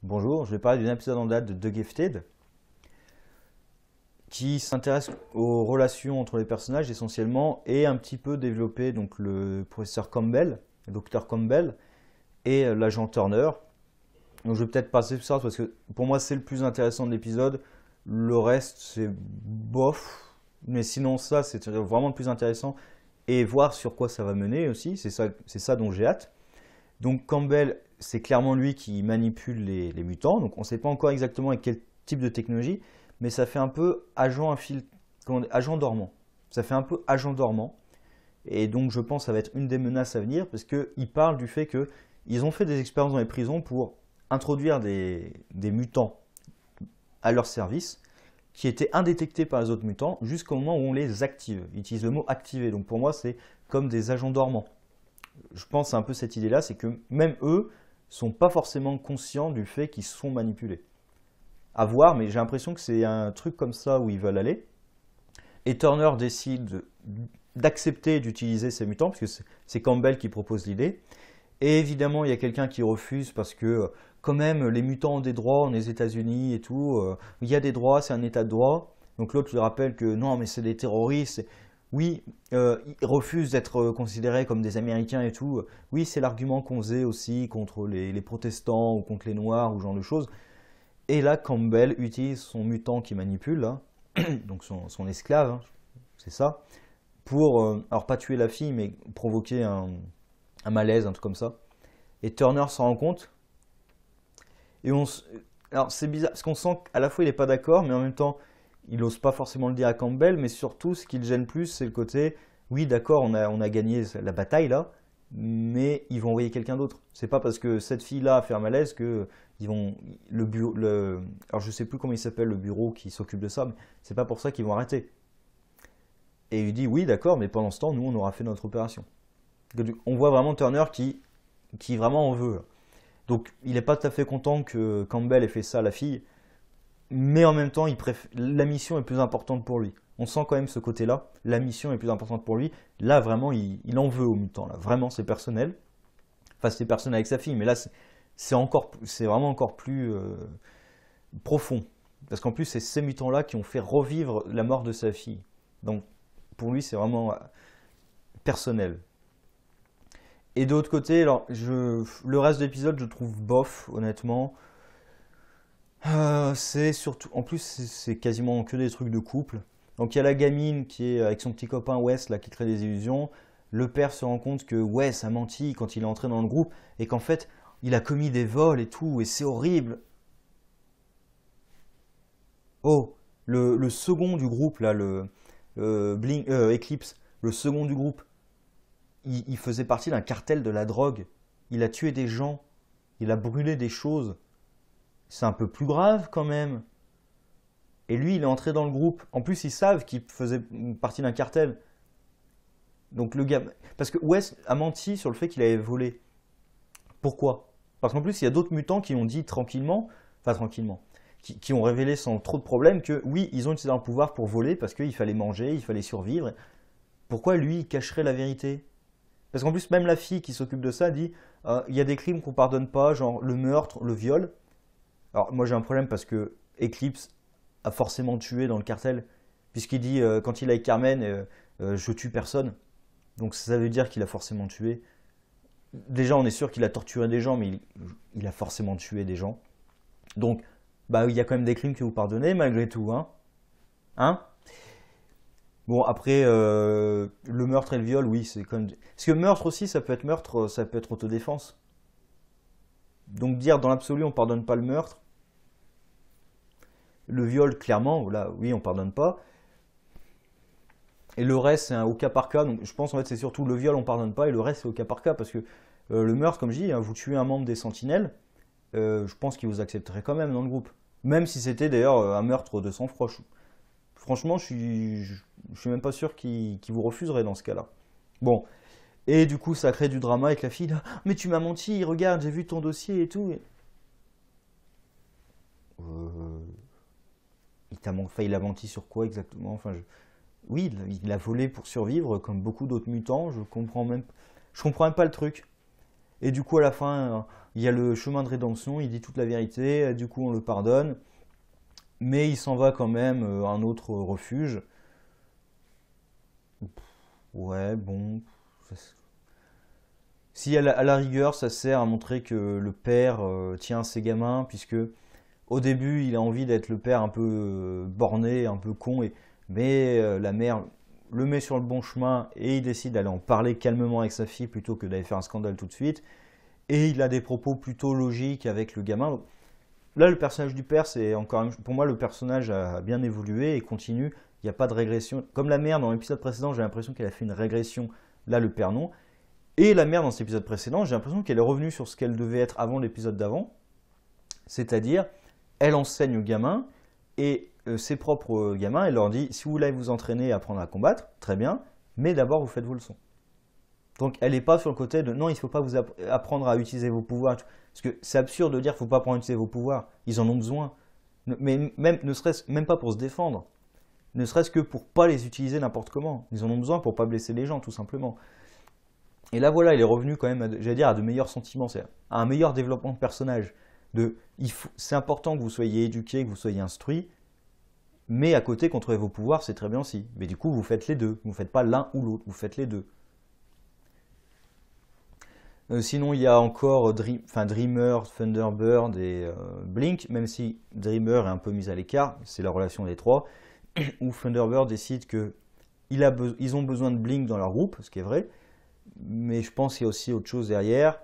Bonjour, je vais parler d'un épisode en date de The Gifted qui s'intéresse aux relations entre les personnages essentiellement et un petit peu développer donc le professeur Campbell, le docteur Campbell et l'agent Turner. Donc je vais peut-être passer sur ça parce que pour moi c'est le plus intéressant de l'épisode. Le reste c'est bof, mais sinon ça c'est vraiment le plus intéressant et voir sur quoi ça va mener aussi, c'est ça dont j'ai hâte. Donc Campbell, c'est clairement lui qui manipule les mutants. Donc on ne sait pas encore exactement avec quel type de technologie, mais ça fait un peu agent dormant. Ça fait un peu agent dormant. Et donc je pense que ça va être une des menaces à venir parce qu'il parle du fait qu'ils ont fait des expériences dans les prisons pour introduire des mutants à leur service qui étaient indétectés par les autres mutants jusqu'au moment où on les active. Ils utilisent le mot activer. Donc pour moi, c'est comme des agents dormants. Je pense à un peu cette idée-là, c'est que même eux sont pas forcément conscients du fait qu'ils sont manipulés. À voir, mais j'ai l'impression que c'est un truc comme ça où ils veulent aller. Et Turner décide d'accepter d'utiliser ces mutants, parce que c'est Campbell qui propose l'idée. Et évidemment, il y a quelqu'un qui refuse parce que quand même, les mutants ont des droits, on est aux États-Unis et tout. Il y a des droits, c'est un état de droit. Donc l'autre lui rappelle que non, mais c'est des terroristes. Oui, ils refusent d'être considérés comme des Américains et tout. Oui, c'est l'argument qu'on faisait aussi contre les protestants ou contre les Noirs ou ce genre de choses. Et là, Campbell utilise son mutant qui manipule, là, donc son esclave, hein, c'est ça, pour, alors pas tuer la fille, mais provoquer un malaise, un truc comme ça. Et Turner s'en rend compte. Et alors c'est bizarre, parce qu'on sent qu'à la fois il n'est pas d'accord, mais en même temps, il n'ose pas forcément le dire à Campbell, mais surtout, ce qui le gêne plus, c'est le côté, oui, d'accord, on a gagné la bataille là, mais ils vont envoyer quelqu'un d'autre. C'est pas parce que cette fille-là a fait un malaise que ils vont alors je sais plus comment il s'appelle le bureau qui s'occupe de ça, mais c'est pas pour ça qu'ils vont arrêter. Et il dit oui, d'accord, mais pendant ce temps, nous, on aura fait notre opération. On voit vraiment Turner qui vraiment en veut. Donc, il n'est pas tout à fait content que Campbell ait fait ça à la fille, mais en même temps, la mission est plus importante pour lui. On sent quand même ce côté-là, la mission est plus importante pour lui. Là, vraiment, il en veut au mutant. Là. Vraiment, c'est personnel. Enfin, c'est personnel avec sa fille, mais là, c'est vraiment encore plus profond. Parce qu'en plus, c'est ces mutants-là qui ont fait revivre la mort de sa fille. Donc, pour lui, c'est vraiment personnel. Et de l'autre côté, alors, le reste de l'épisode, je trouve bof, honnêtement. C'est surtout, en plus, c'est quasiment que des trucs de couple. Donc il y a la gamine qui est avec son petit copain Wes là qui crée des illusions. Le père se rend compte que Wes a menti quand il est entré dans le groupe et qu'en fait il a commis des vols et tout et c'est horrible. Oh, le second du groupe là, Eclipse, le second du groupe, il faisait partie d'un cartel de la drogue. Il a tué des gens, il a brûlé des choses. C'est un peu plus grave quand même. Et lui, il est entré dans le groupe. En plus, ils savent qu'il faisait partie d'un cartel. Donc le gars. Parce que Wes a menti sur le fait qu'il avait volé. Pourquoi? Parce qu'en plus, il y a d'autres mutants qui ont dit tranquillement, enfin tranquillement, qui ont révélé sans trop de problèmes que oui, ils ont utilisé un pouvoir pour voler parce qu'il fallait manger, il fallait survivre. Pourquoi lui, il cacherait la vérité? Parce qu'en plus, même la fille qui s'occupe de ça dit il y a des crimes qu'on pardonne pas, genre le meurtre, le viol. Alors moi j'ai un problème parce que Eclipse a forcément tué dans le cartel, puisqu'il dit quand il est avec Carmen, je tue personne. Donc ça veut dire qu'il a forcément tué. Déjà on est sûr qu'il a torturé des gens, mais il a forcément tué des gens. Donc bah il y a quand même des crimes que vous pardonnez malgré tout, hein. Hein? Bon après le meurtre et le viol, oui c'est quand même. Parce que meurtre aussi ça peut être meurtre, ça peut être autodéfense. Donc dire dans l'absolu on pardonne pas le meurtre, le viol clairement, là oui on pardonne pas. Et le reste, c'est un au cas par cas. Donc je pense en fait c'est surtout le viol, on pardonne pas, et le reste c'est au cas par cas parce que le meurtre, comme je dis, hein, vous tuez un membre des Sentinelles, je pense qu'il vous accepterait quand même dans le groupe. Même si c'était d'ailleurs un meurtre de sang-froid. Franchement, je suis même pas sûr qu'il vous refuserait dans ce cas-là. Bon, et du coup, ça crée du drama avec la fille. Là, mais tu m'as menti, regarde, j'ai vu ton dossier et tout. Euh, enfin, il a menti sur quoi exactement? Enfin, oui, il a volé pour survivre, comme beaucoup d'autres mutants. Je comprends même pas le truc. Et du coup, à la fin, il y a le chemin de rédemption, il dit toute la vérité, du coup, on le pardonne. Mais il s'en va quand même à un autre refuge. Ouais, bon. Si à la rigueur, ça sert à montrer que le père tient ses gamins, puisque au début, il a envie d'être le père un peu borné, un peu con, mais la mère le met sur le bon chemin et il décide d'aller en parler calmement avec sa fille plutôt que d'aller faire un scandale tout de suite. Et il a des propos plutôt logiques avec le gamin. Là, le personnage du père, c'est encore pour moi, le personnage a bien évolué et continue. Il n'y a pas de régression. Comme la mère dans l'épisode précédent, j'ai l'impression qu'elle a fait une régression. Là, le père non. Et la mère dans cet épisode précédent, j'ai l'impression qu'elle est revenue sur ce qu'elle devait être avant l'épisode d'avant. C'est-à-dire, elle enseigne aux gamins et ses propres gamins, elle leur dit si vous voulez vous entraîner à apprendre à combattre, très bien, mais d'abord vous faites vos leçons. Donc elle n'est pas sur le côté de non, il ne faut pas vous apprendre à utiliser vos pouvoirs. Parce que c'est absurde de dire qu'il ne faut pas apprendre à utiliser vos pouvoirs. Ils en ont besoin. Mais même, ne serait-ce même pas pour se défendre. Ne serait-ce que pour ne pas les utiliser n'importe comment. Ils en ont besoin pour ne pas blesser les gens, tout simplement. Et là, voilà, il est revenu quand même, j'allais dire, à de meilleurs sentiments, c'est-à-dire à un meilleur développement de personnage. C'est important que vous soyez éduqué, que vous soyez instruit, mais à côté, contrôler vos pouvoirs, c'est très bien aussi. Mais du coup, vous faites les deux. Vous ne faites pas l'un ou l'autre, vous faites les deux. Sinon, il y a encore Dreamer, Thunderbird et Blink, même si Dreamer est un peu mis à l'écart, c'est la relation des trois, où Thunderbird décide qu'ils ont besoin de Blink dans leur groupe, ce qui est vrai, mais je pense qu'il y a aussi autre chose derrière.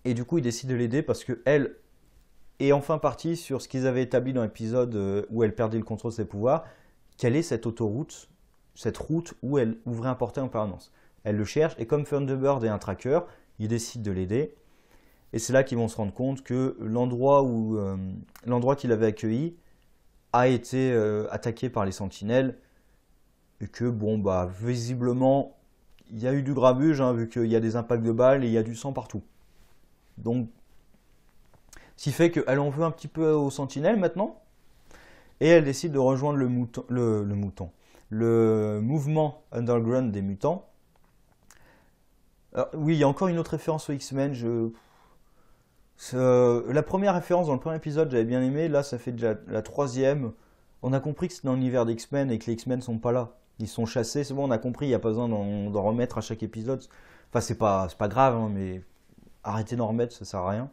Et du coup, il décide de l'aider parce qu'elle est enfin partie sur ce qu'ils avaient établi dans l'épisode où elle perdait le contrôle de ses pouvoirs. Quelle est cette autoroute, cette route où elle ouvrait un portail en permanence? Elle le cherche et comme Thunderbird est un tracker, il décide de l'aider. Et c'est là qu'ils vont se rendre compte que l'endroit qu'il avait accueilli a été attaqué par les sentinelles. Et que, bon, bah, visiblement, il y a eu du grabuge, hein, vu qu'il y a des impacts de balles et il y a du sang partout. Donc, ce qui fait qu'elle en veut un petit peu aux sentinelles maintenant. Et elle décide de rejoindre le mouvement underground des mutants. Alors, oui, il y a encore une autre référence aux X-Men. La première référence dans le premier épisode, j'avais bien aimé. Là, ça fait déjà la troisième. On a compris que c'est dans l'univers des X-Men et que les X-Men sont pas là. Ils sont chassés, c'est bon, on a compris, il n'y a pas besoin d'en remettre à chaque épisode. Enfin, c'est pas grave, hein, mais arrêtez d'en remettre, ça sert à rien.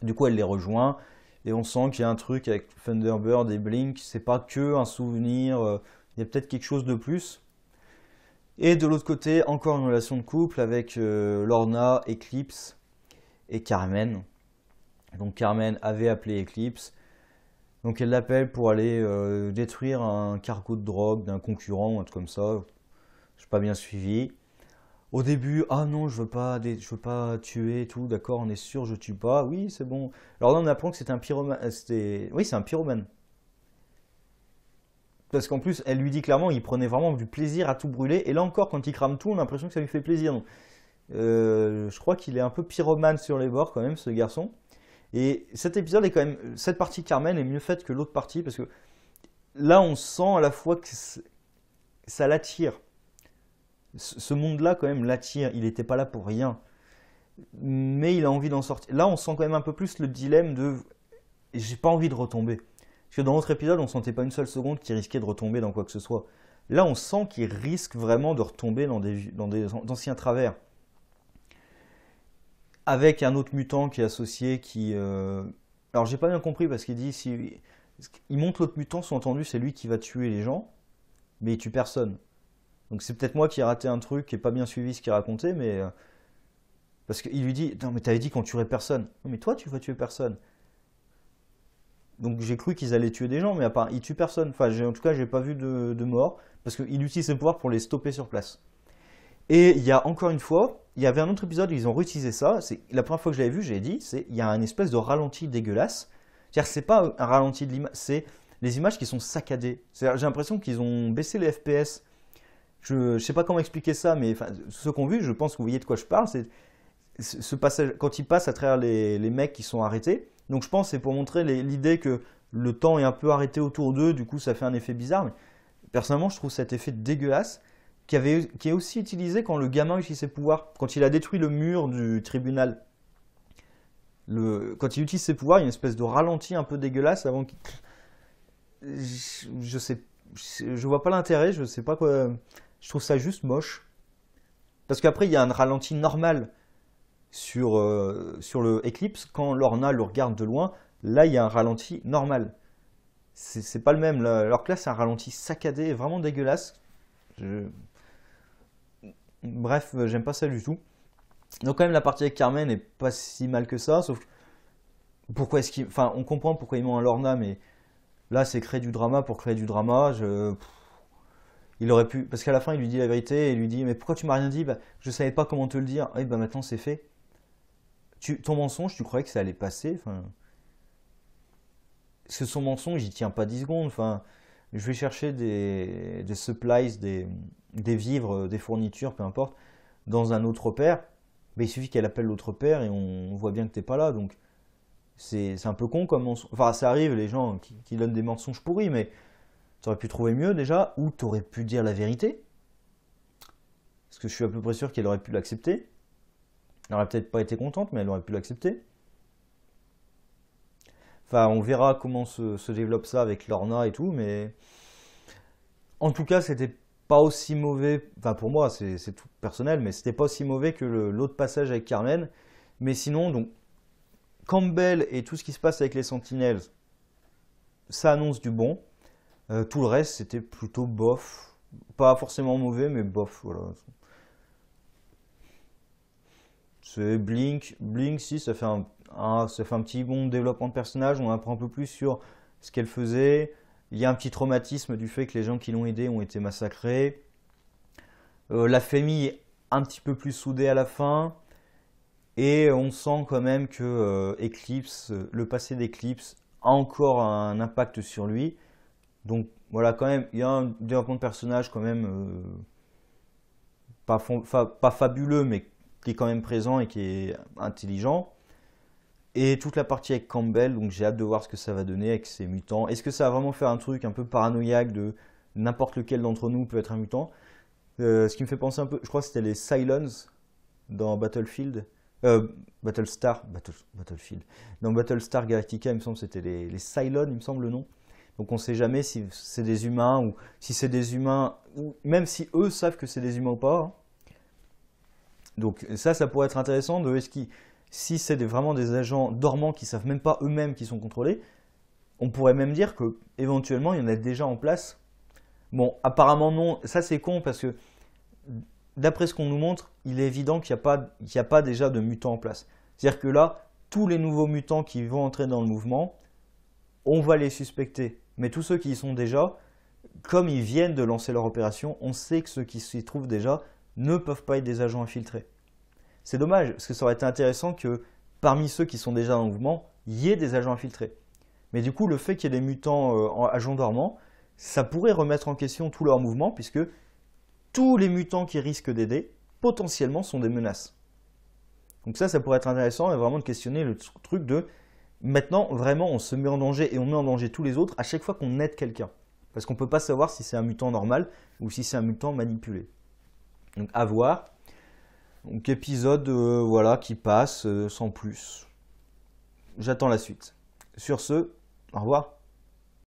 Du coup, elle les rejoint et on sent qu'il y a un truc avec Thunderbird et Blink. C'est pas que un souvenir, il y a peut-être quelque chose de plus. Et de l'autre côté, encore une relation de couple avec Lorna, Eclipse et Carmen. Donc Carmen avait appelé Eclipse. Donc elle l'appelle pour aller détruire un cargo de drogue d'un concurrent ou un truc comme ça. Je n'ai pas bien suivi. Au début, ah non, je veux pas tuer et tout, d'accord, on est sûr, je tue pas. Oui, c'est bon. Alors là, on apprend que c'était un pyromane. Oui, c'est un pyromane. Parce qu'en plus, elle lui dit clairement, il prenait vraiment du plaisir à tout brûler. Et là encore, quand il crame tout, on a l'impression que ça lui fait plaisir. Donc, je crois qu'il est un peu pyromane sur les bords quand même, ce garçon. Et cet épisode est quand même, cette partie Carmen est mieux faite que l'autre partie parce que là, on sent à la fois que ça l'attire. Ce monde-là, quand même, l'attire. Il n'était pas là pour rien. Mais il a envie d'en sortir. Là, on sent quand même un peu plus le dilemme de j'ai pas envie de retomber. Parce que dans l'autre épisode, on sentait pas une seule seconde qu'il risquait de retomber dans quoi que ce soit. Là, on sent qu'il risque vraiment de retomber dans des anciens travers. Avec un autre mutant qui est associé qui. Alors, j'ai pas bien compris parce qu'il dit il montre l'autre mutant, sous-entendu, c'est lui qui va tuer les gens, mais il tue personne. Donc, c'est peut-être moi qui ai raté un truc et pas bien suivi ce qu'il racontait, mais. Parce qu'il lui dit non, mais t'avais dit qu'on tuerait personne. Non, mais toi, tu vas tuer personne. Donc j'ai cru qu'ils allaient tuer des gens, mais à part, ils tuent personne. Enfin, en tout cas, j'ai pas vu de mort, parce qu'il utilise ses pouvoirs pour les stopper sur place. Et il y a encore une fois, il y avait un autre épisode où ils ont réutilisé ça. C'est la première fois que je l'avais vu, j'ai dit, il y a une espèce de ralenti dégueulasse. C'est-à-dire, c'est pas un ralenti de l'image, c'est les images qui sont saccadées. J'ai l'impression qu'ils ont baissé les FPS. Je sais pas comment expliquer ça, mais enfin, ceux qui ont vu, je pense que vous voyez de quoi je parle. C'est ce passage quand ils passent à travers les mecs qui sont arrêtés. Donc je pense que c'est pour montrer l'idée que le temps est un peu arrêté autour d'eux, du coup ça fait un effet bizarre. Mais personnellement, je trouve cet effet dégueulasse qui est aussi utilisé quand le gamin utilise ses pouvoirs, quand il a détruit le mur du tribunal. Quand il utilise ses pouvoirs, il y a une espèce de ralenti un peu dégueulasse avant qu'il... Je sais, je vois pas l'intérêt, je sais pas quoi. Je trouve ça juste moche. Parce qu'après, il y a un ralenti normal sur le Eclipse. Quand Lorna le regarde de loin, là, il y a un ralenti normal. C'est pas le même. Là. Alors que là, c'est un ralenti saccadé, vraiment dégueulasse. Je- Bref, j'aime pas ça du tout. Donc quand même, la partie avec Carmen est pas si mal que ça. Sauf que pourquoi est-ce qu'il... Enfin, on comprend pourquoi ils m'ont un Lorna, mais là, c'est créer du drama pour créer du drama. Il aurait pu... Parce qu'à la fin, il lui dit la vérité et il lui dit, mais pourquoi tu m'as rien dit? Bah, je savais pas comment te le dire. Oui, bah maintenant, c'est fait. Ton mensonge, tu croyais que ça allait passer? Enfin, parce que son mensonge, il tient pas 10 secondes. Enfin, je vais chercher des supplies, des vivres, des fournitures, peu importe, dans un autre père. Mais il suffit qu'elle appelle l'autre père et on voit bien que t'es pas là. Donc, c'est un peu con comme mensonge. Enfin, ça arrive, les gens qui donnent des mensonges pourris, mais t'aurais pu trouver mieux déjà, ou t'aurais pu dire la vérité. Parce que je suis à peu près sûr qu'elle aurait pu l'accepter. Elle aurait peut-être pas été contente, mais elle aurait pu l'accepter. Enfin, on verra comment se développe ça avec Lorna et tout, mais en tout cas, c'était pas aussi mauvais. Enfin, pour moi, c'est tout personnel, mais c'était pas aussi mauvais que l'autre passage avec Carmen. Mais sinon, donc, Campbell et tout ce qui se passe avec les Sentinelles, ça annonce du bon. Tout le reste, c'était plutôt bof. Pas forcément mauvais, mais bof, voilà. C'est Blink. Blink, si, ça fait un petit bon développement de personnage. On apprend un peu plus sur ce qu'elle faisait. Il y a un petit traumatisme du fait que les gens qui l'ont aidé ont été massacrés. La famille est un petit peu plus soudée à la fin. Et on sent quand même que Eclipse, le passé d'Eclipse a encore un impact sur lui. Donc voilà, quand même, il y a un développement de personnage quand même pas fabuleux, mais qui est quand même présent et qui est intelligent. Et toute la partie avec Campbell, donc j'ai hâte de voir ce que ça va donner avec ces mutants. Est-ce que ça va vraiment faire un truc un peu paranoïaque de n'importe lequel d'entre nous peut être un mutant? Ce qui me fait penser un peu, je crois que c'était les Cylons dans Battlefield. Euh, Battlefield. Dans Battlestar Galactica, il me semble que c'était les Cylons, il me semble le nom. Donc on ne sait jamais si c'est des humains ou si c'est des humains, ou même si eux savent que c'est des humains ou pas. Hein. Donc ça pourrait être intéressant de si c'est vraiment des agents dormants qui savent même pas eux-mêmes qui sont contrôlés, on pourrait même dire que éventuellement il y en a déjà en place. Bon, apparemment non, ça c'est con parce que d'après ce qu'on nous montre, il est évident qu'il n'y a pas déjà de mutants en place. C'est-à-dire que là, tous les nouveaux mutants qui vont entrer dans le mouvement, on va les suspecter. Mais tous ceux qui y sont déjà, comme ils viennent de lancer leur opération, on sait que ceux qui s'y trouvent déjà ne peuvent pas être des agents infiltrés. C'est dommage, parce que ça aurait été intéressant que parmi ceux qui sont déjà dans le mouvement, il y ait des agents infiltrés. Mais du coup, le fait qu'il y ait des mutants agents dormants, ça pourrait remettre en question tout leur mouvement, puisque tous les mutants qui risquent d'aider, potentiellement, sont des menaces. Donc ça pourrait être intéressant et vraiment de questionner le truc de maintenant, vraiment, on se met en danger et on met en danger tous les autres à chaque fois qu'on aide quelqu'un. Parce qu'on ne peut pas savoir si c'est un mutant normal ou si c'est un mutant manipulé. Donc à voir. Donc épisode voilà, qui passe sans plus. J'attends la suite. Sur ce, au revoir.